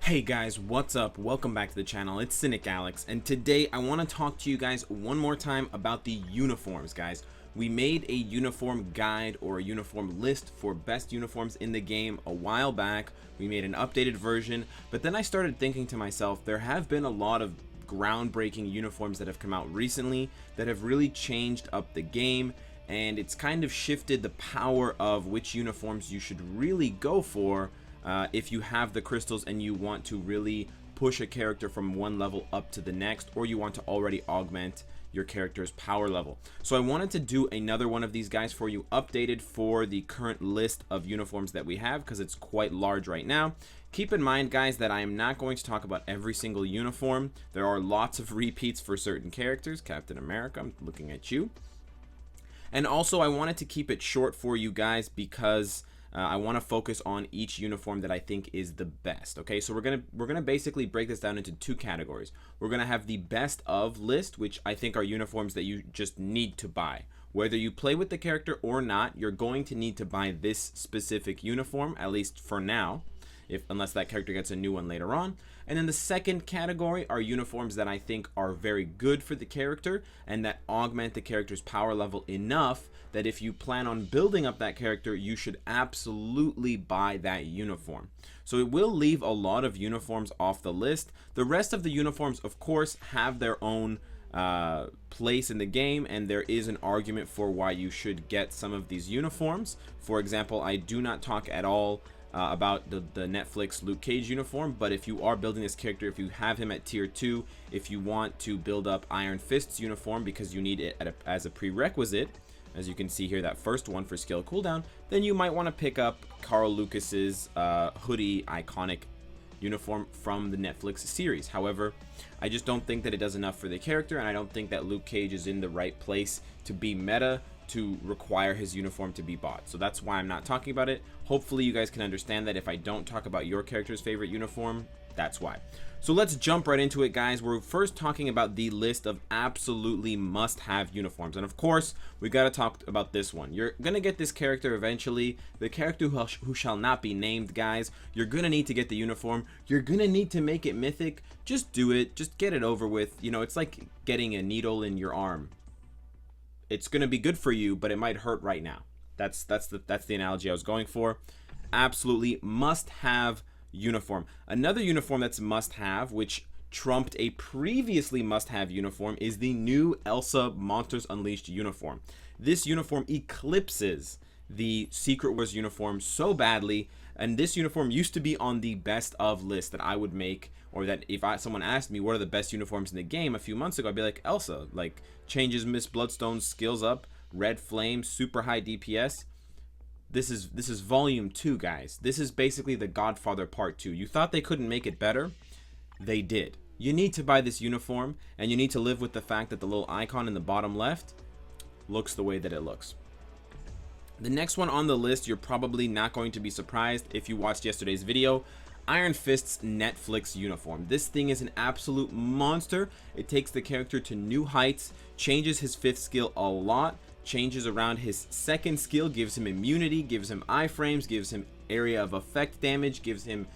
Hey guys, what's up? Welcome back to the channel. It's Cynicalex, and today I want to talk to you guys one more time about the uniforms, guys. We made a uniform guide or a uniform list for best uniforms in the game a while back. We made an updated version, but then I started thinking to myself, there have been a lot of groundbreaking uniforms that have come out recently that have really changed up the game, and it's kind of shifted the power of which uniforms you should really go for if you have the crystals and you want to really push a character from one level up to the next, or you want to already augment your character's power level. So I wanted to do another one of these guys for you, updated for the current list of uniforms that we have, because it's quite large right now. Keep in mind, guys, that I am not going to talk about every single uniform. There are lots of repeats for certain characters. Captain America, I'm looking at you. And also I wanted to keep it short for you guys because I want to focus on each uniform that I think is the best. Okay, so we're gonna basically break this down into two categories. We're gonna have the best of list, which I think are uniforms that you just need to buy. Whether you play with the character or not, you're going to need to buy this specific uniform, at least for now, unless that character gets a new one later on. And then the second category are uniforms that I think are very good for the character and that augment the character's power level enough that if you plan on building up that character, you should absolutely buy that uniform. So it will leave a lot of uniforms off the list. The rest of the uniforms, of course, have their own place in the game, and there is an argument for why you should get some of these uniforms. For example, I do not talk at all about the Netflix Luke Cage uniform, but if you are building this character, if you have him at tier 2, if you want to build up Iron Fist's uniform because you need it as a prerequisite, as you can see here, that first one for skill cooldown, then you might want to pick up Carl Lucas's hoodie iconic uniform from the Netflix series. However, I just don't think that it does enough for the character, and I don't think that Luke Cage is in the right place to be meta to require his uniform to be bought. So that's why I'm not talking about it. Hopefully you guys can understand that if I don't talk about your character's favorite uniform, that's why. So let's jump right into it, guys. We're first talking about the list of absolutely must-have uniforms, and of course we got to talk about this one. You're gonna get this character eventually, the character who shall not be named, guys. You're gonna need to get the uniform. You're gonna need to make it mythic. Just do it. Just get it over with. You know, it's like getting a needle in your arm. It's gonna be good for you, but it might hurt right now. That's the analogy I was going for. Absolutely must-have uniform. Another uniform that's must-have, which trumped a previously must-have uniform, is the new Elsa Monsters Unleashed uniform. This uniform eclipses the Secret Wars uniform so badly, and this uniform used to be on the best of list that I would make, or that if someone asked me what are the best uniforms in the game a few months ago, I'd be like, Elsa, like, changes Miss Bloodstone's skills up, red flame, super high DPS. This is volume 2, guys. This is basically the Godfather part 2. You thought they couldn't make it better? They did. You need to buy this uniform, and you need to live with the fact that the little icon in the bottom left looks the way that it looks. The next one on the list, you're probably not going to be surprised if you watched yesterday's video. Iron Fist's Netflix uniform. This thing is an absolute monster. It takes the character to new heights, changes his 5th skill a lot, changes around his 2nd skill, gives him immunity, gives him iframes, gives him area of effect damage, gives him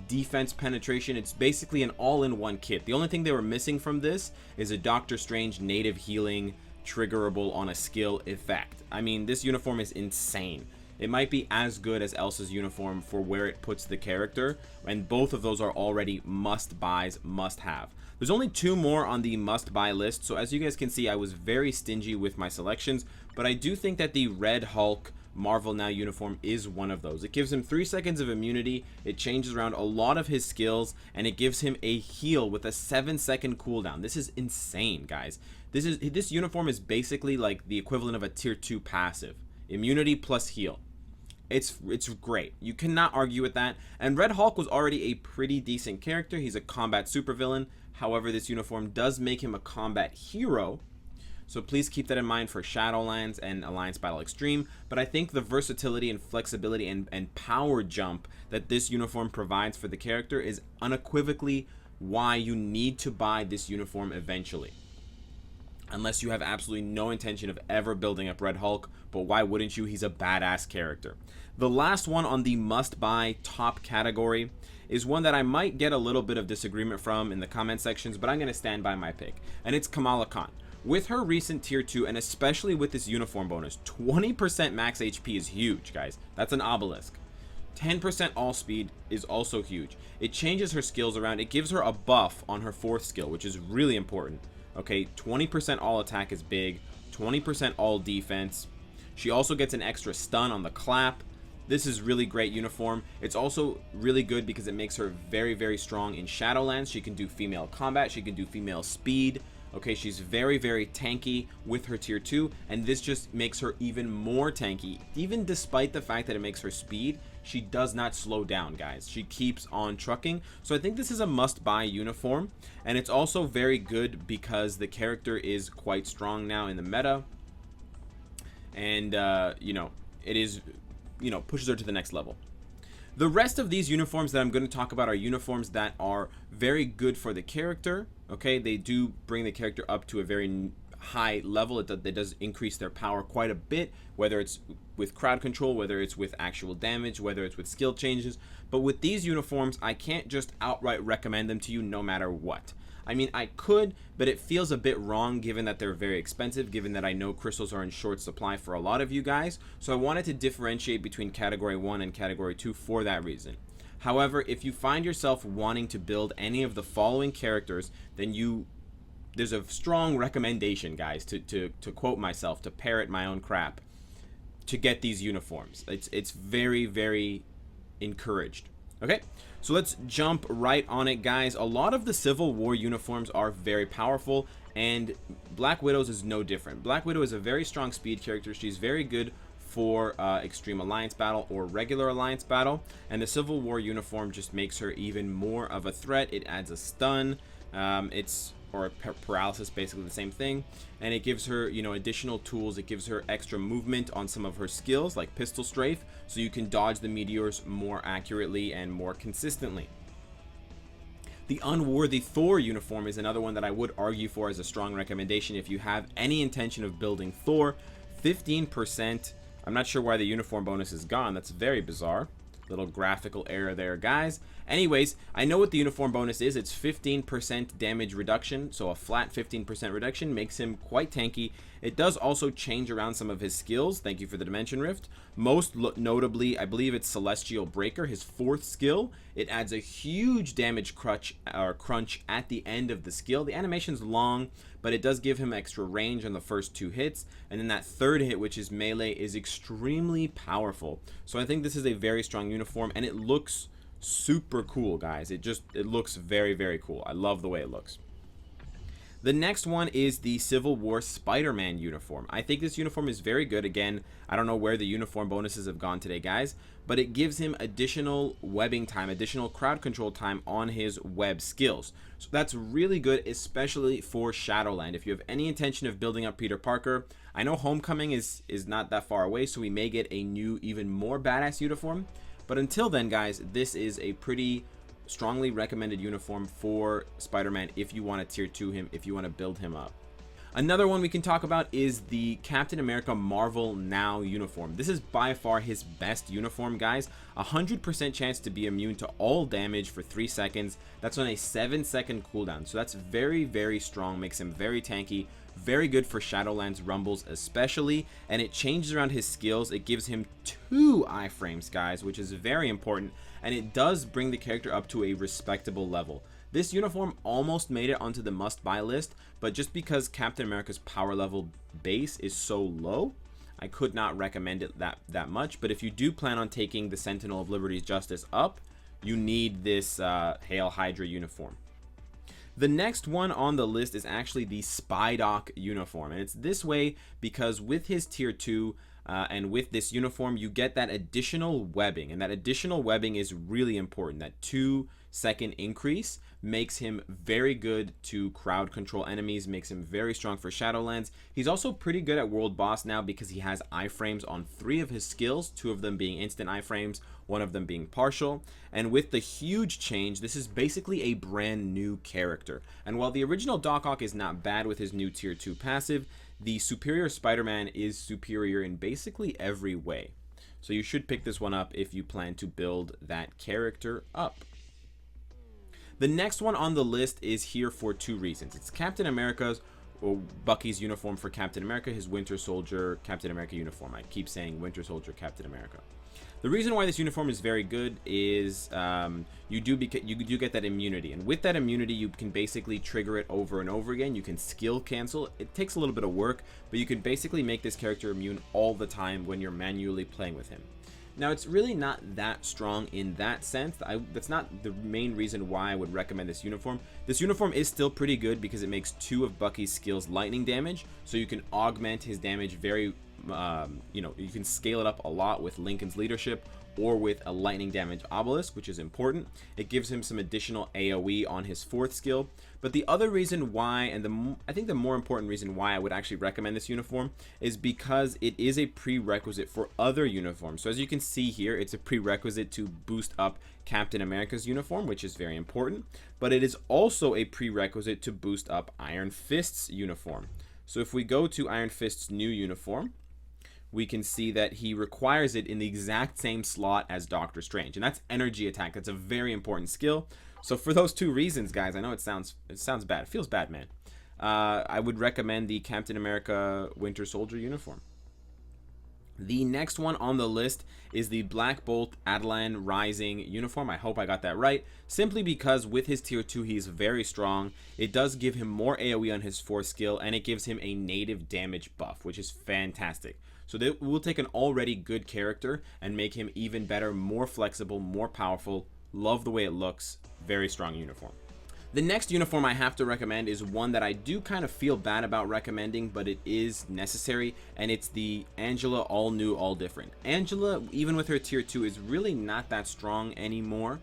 defense penetration. It's basically an all-in-one kit. The only thing they were missing from this is a Doctor Strange native healing triggerable on a skill effect. I mean, this uniform is insane. It might be as good as Elsa's uniform for where it puts the character, and both of those are already must-buys, must-have. There's only 2 more on the must-buy list, so as you guys can see, I was very stingy with my selections, but I do think that the Red Hulk Marvel Now uniform is one of those. It gives him 3 seconds of immunity, it changes around a lot of his skills, and it gives him a heal with a 7-second cooldown. This is insane, guys. This uniform is basically like the equivalent of a tier 2 passive. Immunity plus heal. It's great. You cannot argue with that. And Red Hulk was already a pretty decent character. He's a combat supervillain. However, this uniform does make him a combat hero. So please keep that in mind for Shadowlands and Alliance Battle Extreme. But I think the versatility and flexibility and power jump that this uniform provides for the character is unequivocally why you need to buy this uniform eventually. Unless you have absolutely no intention of ever building up Red Hulk but why wouldn't you? He's a badass character. The last one on the must-buy top category is one that I might get a little bit of disagreement from in the comment sections, but I'm going to stand by my pick, and it's Kamala. With her recent tier 2, and especially with this uniform bonus, 20% max HP is huge, guys. That's an obelisk. 10% all speed is also huge. It changes her skills around. It gives her a buff on her 4th skill, which is really important. Okay, 20% all attack is big, 20% all defense. She also gets an extra stun on the clap. This is really great uniform. It's also really good because it makes her very, very strong in Shadowlands. She can do female combat. She can do female speed. Okay, she's very, very tanky with her tier 2, and this just makes her even more tanky. Even despite the fact that it makes her speed, she does not slow down, guys. She keeps on trucking. So I think this is a must-buy uniform, and it's also very good because the character is quite strong now in the meta, and you know, it is, you know, pushes her to the next level. The rest of these uniforms that I'm going to talk about are uniforms that are very good for the character. Okay, they do bring the character up to a very high level. It does increase their power quite a bit, whether it's with crowd control, whether it's with actual damage, whether it's with skill changes. But with these uniforms, I can't just outright recommend them to you no matter what. I mean, I could, but it feels a bit wrong given that they're very expensive, given that I know crystals are in short supply for a lot of you guys. So I wanted to differentiate between category 1 and category 2 for that reason. However, if you find yourself wanting to build any of the following characters, then there's a strong recommendation, guys, to quote myself, to parrot my own crap, to get these uniforms. It's very, very encouraged. Okay, so let's jump right on it, guys. A lot of the Civil War uniforms are very powerful, and Black Widow's is no different. Black Widow is a very strong speed character. She's very good for Extreme Alliance battle or regular Alliance battle, and the Civil War uniform just makes her even more of a threat. It adds a stun, or paralysis, basically the same thing, and it gives her, you know, additional tools. It gives her extra movement on some of her skills like pistol strafe, so you can dodge the meteors more accurately and more consistently. The Unworthy Thor uniform is another one that I would argue for as a strong recommendation if you have any intention of building Thor. 15%. I'm not sure why the uniform bonus is gone. That's very bizarre. Little graphical error there, guys. Anyways, I know what the uniform bonus is. It's 15% damage reduction, so a flat 15% reduction makes him quite tanky. It does also change around some of his skills. Thank you for the Dimension Rift. Most notably, I believe it's Celestial Breaker, his 4th skill. It adds a huge damage crunch at the end of the skill. The animation's long, but it does give him extra range on the first 2 hits, and then that 3rd hit, which is melee, is extremely powerful. So I think this is a very strong uniform, and it looks super cool, guys. It looks very, very cool. I love the way it looks. The next one is the Civil War Spider-Man uniform. I think this uniform is very good. Again, I don't know where the uniform bonuses have gone today, guys, but it gives him additional webbing time, additional crowd control time on his web skills. So that's really good, especially for Shadowland. If you have any intention of building up Peter Parker, I know Homecoming is not that far away, so we may get a new, even more badass uniform. But until then, guys, this is a pretty strongly recommended uniform for Spider-Man if you want to tier 2 him, if you want to build him up. Another one we can talk about is the Captain America Marvel Now uniform. This is by far his best uniform, guys. 100% chance to be immune to all damage for 3 seconds. That's on a 7-second cooldown. So that's very, very strong. Makes him very tanky. Very good for Shadowlands Rumbles especially. And it changes around his skills. It gives him 2 iframes, guys, which is very important. And it does bring the character up to a respectable level. This uniform almost made it onto the must-buy list, but just because Captain America's power level base is so low, I could not recommend it that much. But if you do plan on taking the Sentinel of Liberty's Justice up, you need this Hail Hydra uniform. The next one on the list is actually the Spydoc uniform, and it's this way because with his tier 2 and with this uniform, you get that additional webbing, and that additional webbing is really important. That 2-second increase makes him very good to crowd control enemies, makes him very strong for Shadowlands. He's also pretty good at World Boss now because he has iframes on 3 of his skills, 2 of them being instant iframes, 1 of them being partial. And with the huge change, this is basically a brand new character. And while the original Doc Ock is not bad with his new tier 2 passive, the superior Spider-Man is superior in basically every way. So you should pick this one up if you plan to build that character up. The next one on the list is here for two reasons. It's Captain America's, or Bucky's uniform for Captain America, his Winter Soldier Captain America uniform. I keep saying Winter Soldier Captain America. The reason why this uniform is very good is you do get that immunity, and with that immunity you can basically trigger it over and over again. You can skill cancel. It takes a little bit of work, but you can basically make this character immune all the time when you're manually playing with him. Now, it's really not that strong in that sense. That's not the main reason why I would recommend this uniform. This uniform is still pretty good because it makes 2 of Bucky's skills lightning damage, so you can augment his damage very, you can scale it up a lot with Lincoln's leadership or with a lightning damage obelisk, which is important. It gives him some additional AoE on his 4th skill. But the other reason why, and I think the more important reason why I would actually recommend this uniform, is because it is a prerequisite for other uniforms. So as you can see here, it's a prerequisite to boost up Captain America's uniform, which is very important. But it is also a prerequisite to boost up Iron Fist's uniform. So if we go to Iron Fist's new uniform, we can see that he requires it in the exact same slot as Doctor Strange, and that's energy attack. That's a very important skill. So for those 2 reasons, guys, I know it sounds bad. It feels bad, man. I would recommend the Captain America Winter Soldier uniform. The next one on the list is the Black Bolt Attilan Rising uniform. I hope I got that right. Simply because with his tier 2, he's very strong. It does give him more AoE on his 4th skill, and it gives him a native damage buff, which is fantastic. So they will take an already good character and make him even better, more flexible, more powerful. Love the way it looks. Very strong uniform. The next uniform I have to recommend is one that I do kind of feel bad about recommending, but it is necessary, and it's the Angela All New, All Different. Angela, even with her tier 2, is really not that strong anymore.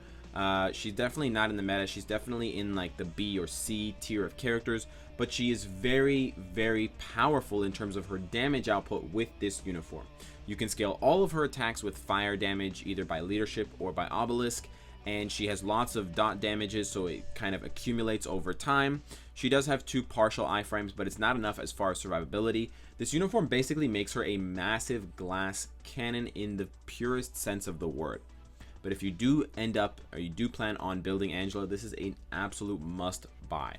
She's definitely not in the meta. She's definitely in like the B or C tier of characters, but she is very, very powerful in terms of her damage output with this uniform. You can scale all of her attacks with fire damage, either by leadership or by obelisk, and she has lots of dot damages, so it kind of accumulates over time. She does have 2 partial iframes, but it's not enough as far as survivability. This uniform basically makes her a massive glass cannon in the purest sense of the word. But if you do plan on building Angela, this is an absolute must buy.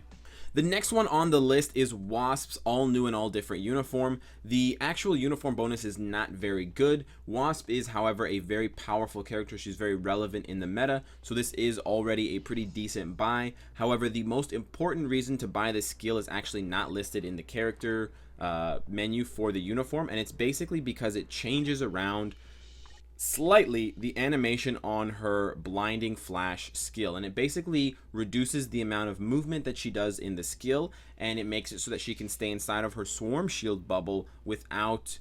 The next one on the list is Wasp's All New and All Different uniform. The actual uniform bonus is not very good. Wasp is, however, a very powerful character. She's very relevant in the meta, so this is already a pretty decent buy. However, the most important reason to buy this skill is actually not listed in the character menu for the uniform, and it's basically because it changes around slightly the animation on her blinding flash skill, and it basically reduces the amount of movement that she does in the skill, and it makes it so that she can stay inside of her swarm shield bubble without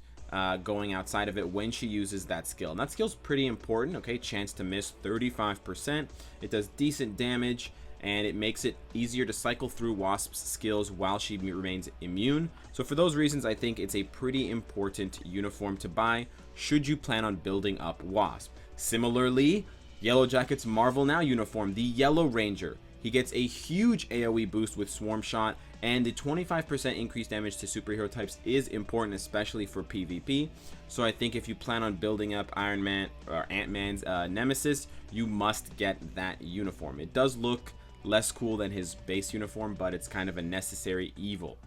going outside of it when she uses that skill. And that skill's pretty important. Okay, chance to miss 35%. It does decent damage, and it makes it easier to cycle through Wasp's skills while she remains immune. So for those reasons, I think it's a pretty important uniform to buy should you plan on building up Wasp. Similarly, Yellow Jacket's Marvel Now uniform, the Yellow Ranger. He gets a huge AoE boost with Swarm Shot, and the 25% increased damage to superhero types is important, especially for PvP. So I think if you plan on building up Iron Man or Ant-Man's Nemesis, you must get that uniform. It does look less cool than his base uniform, but it's kind of a necessary evil.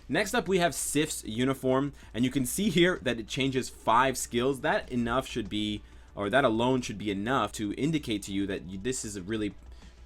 Next up, we have Sif's uniform, and you can see here that it changes 5 skills. That alone should be enough to indicate to you that this is a really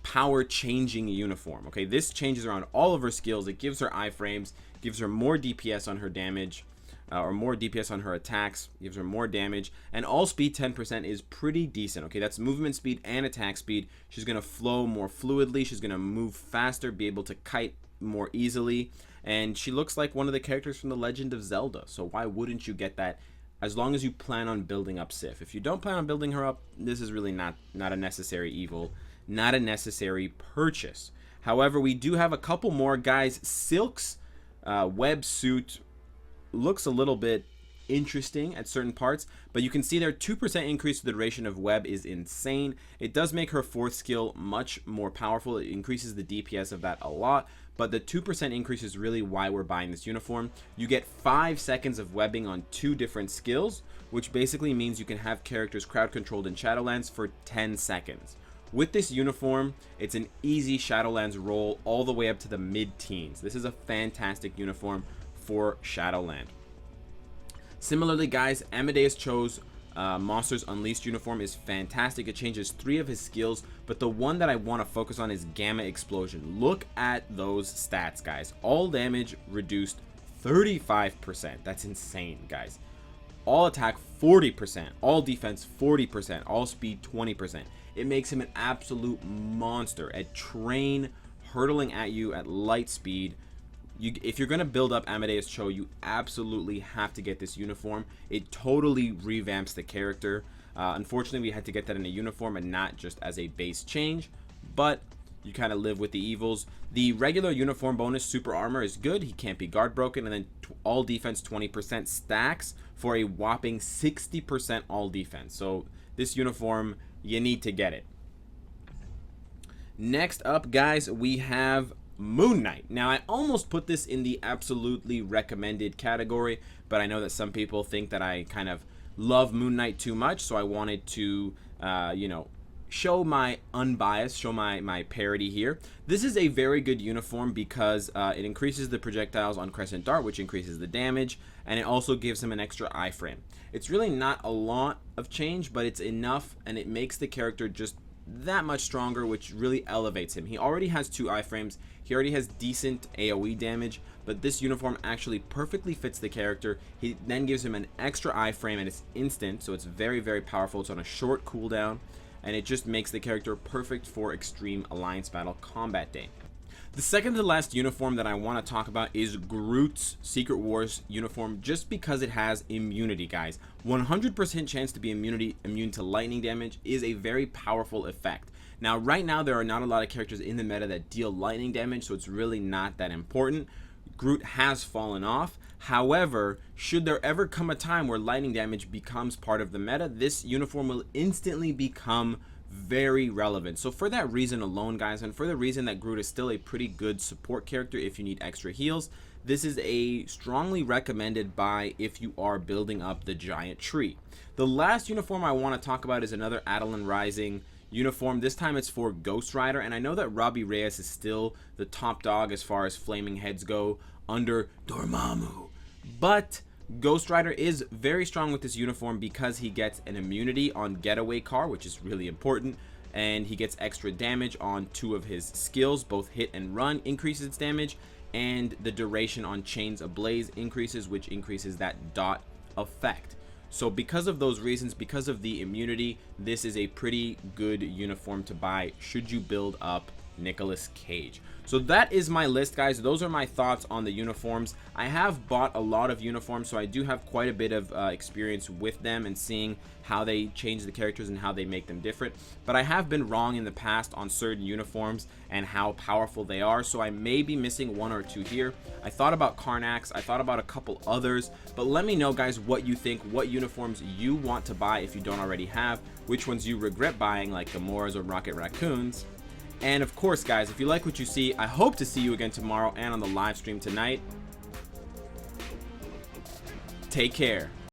power changing uniform. Okay, this changes around all of her skills. It gives her iframes, gives her more DPS on her damage, or more DPS on her attacks, gives her more damage, and all speed 10% is pretty decent. Okay, that's movement speed and attack speed. She's going to flow more fluidly, she's going to move faster, be able to kite more easily, and she looks like one of the characters from The Legend of Zelda, so why wouldn't you get that as long as you plan on building up Sif? If you don't plan on building her up, this is really not a necessary evil, not a necessary purchase. However, we do have a couple more guys. Silk's web suit looks a little bit interesting at certain parts, but you can see their 2% increase to the duration of web is insane. It does make her 4th skill much more powerful. It increases the DPS of that a lot, but the 2% increase is really why we're buying this uniform. You get 5 seconds of webbing on 2 different skills, which basically means you can have characters crowd controlled in Shadowlands for 10 seconds. With this uniform, it's an easy Shadowlands roll all the way up to the mid-teens. This is a fantastic uniform for Shadowland. Similarly, guys, Amadeus Cho's Monsters Unleashed uniform is fantastic. It changes 3 of his skills, but the one that I want to focus on is Gamma Explosion. Look at those stats, guys. All damage reduced 35%. That's insane, guys. All attack 40%, all defense 40%, all speed 20%. It makes him an absolute monster at train, hurtling at you at light speed. If you're going to build up Amadeus Cho, you absolutely have to get this uniform. It totally revamps the character. Unfortunately, we had to get that in a uniform and not just as a base change, but you kind of live with the evils. The regular uniform bonus super armor is good. He can't be guard broken, and then all defense 20% stacks for a whopping 60% all defense. So this uniform, you need to get it. Next up, guys, we have Moon Knight. Now, I almost put this in the absolutely recommended category, but I know that some people think that I kind of love Moon Knight too much, so I wanted to, you know, show my unbiased, show my parity here. This is a very good uniform because it increases the projectiles on Crescent Dart, which increases the damage, and it also gives him an extra iframe. It's really not a lot of change, but it's enough, and it makes the character just that much stronger, which really elevates him. He already has 2 iframes. He already has decent AoE damage, but this uniform actually perfectly fits the character. He then gives him an extra iframe, and it's instant, so it's very, very powerful. It's on a short cooldown, and it just makes the character perfect for Extreme Alliance Battle Combat Day. The second to last uniform that I want to talk about is Groot's Secret Wars uniform, just because it has immunity, guys. 100% chance to be immune to lightning damage is a very powerful effect. Now, right now, there are not a lot of characters in the meta that deal lightning damage, so it's really not that important. Groot has fallen off. However, should there ever come a time where lightning damage becomes part of the meta, this uniform will instantly become very relevant. So for that reason alone, guys, and for the reason that Groot is still a pretty good support character if you need extra heals, this is a strongly recommended buy if you are building up the giant tree. The last uniform I want to talk about is another Adelan Rising uniform. This time it's for Ghost Rider, and I know that Robbie Reyes is still the top dog as far as flaming heads go under Dormammu, but Ghost Rider is very strong with this uniform because he gets an immunity on Getaway Car, which is really important, and he gets extra damage on 2 of his skills. Both hit and run increases its damage, and the duration on Chains Ablaze increases, which increases that dot effect. So because of those reasons, because of the immunity, this is a pretty good uniform to buy should you build up Nicolas Cage. So that is my list, guys. Those are my thoughts on the uniforms. I have bought a lot of uniforms, so I do have quite a bit of experience with them and seeing how they change the characters and how they make them different. But I have been wrong in the past on certain uniforms and how powerful they are, so I may be missing 1 or 2 here. I thought about Karnax, I thought about a couple others, but let me know, guys, what you think, what uniforms you want to buy if you don't already have, which ones you regret buying, like Gamoras or Rocket Raccoons. And of course, guys, if you like what you see, I hope to see you again tomorrow and on the live stream tonight. Take care.